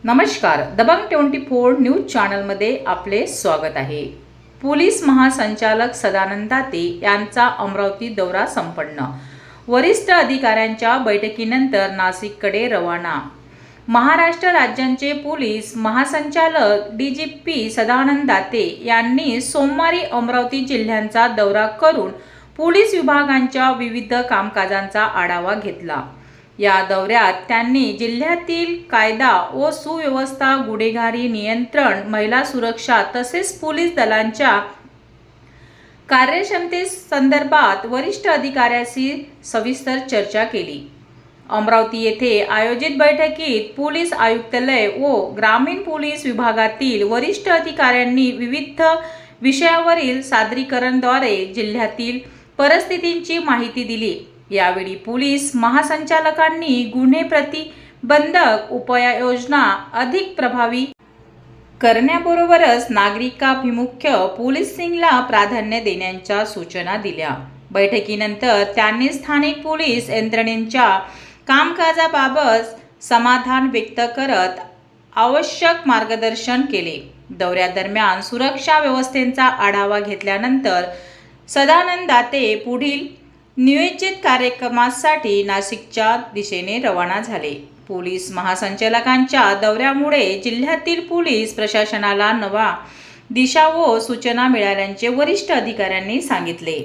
नमस्कार, दबंग 24 न्यूज चॅनलमध्ये आपले स्वागत आहे। पोलीस महासंचालक सदानंद दाते यांचा अमरावती दौरा संपन्न। वरिष्ठ अधिकाऱ्यांच्या बैठकीनंतर नाशिककडे रवाना। महाराष्ट्र राज्याचे पोलीस महासंचालक डीजीपी सदानंद दाते यांनी सोमवारी अमरावती जिल्ह्याचा दौरा करून पोलीस विभागांच्या विविध कामकाजांचा आढावा घेतला। या दौऱ्यात त्यांनी जिल्ह्यातील कायदा व सुव्यवस्था, गुन्हेगारी नियंत्रण, महिला सुरक्षा तसेच पोलीस दलांच्या कार्यक्षमतेसंदर्भात वरिष्ठ अधिकाऱ्यांशी सविस्तर चर्चा केली। अमरावती येथे आयोजित बैठकीत पोलीस आयुक्तालय व ग्रामीण पोलीस विभागातील वरिष्ठ अधिकाऱ्यांनी विविध विषयावरील सादरीकरणाद्वारे जिल्ह्यातील परिस्थितीची माहिती दिली। यावेळी पोलीस महासंचालकांनी गुन्हे प्रतिबंधक उपाययोजना अधिक प्रभावी करण्याबरोबरच नागरिकाभिमुख पोलिसिंगला प्राधान्य देण्याच्या सूचना दिल्या। बैठकीनंतर त्यांनी स्थानिक पोलीस यंत्रणेच्या कामकाजाबाबत समाधान व्यक्त करत आवश्यक मार्गदर्शन केले। दौऱ्यादरम्यान सुरक्षा व्यवस्थेचा आढावा घेतल्यानंतर सदानंद दाते पुढील नियोजित कार्यक्रमासाठी नाशिकच्या दिशेने रवाना झाले। पोलीस महासंचालकांच्या दौऱ्यामुळे जिल्ह्यातील पोलीस प्रशासनाला नवा दिशा व सूचना मिळाल्याचे वरिष्ठ अधिकाऱ्यांनी सांगितले।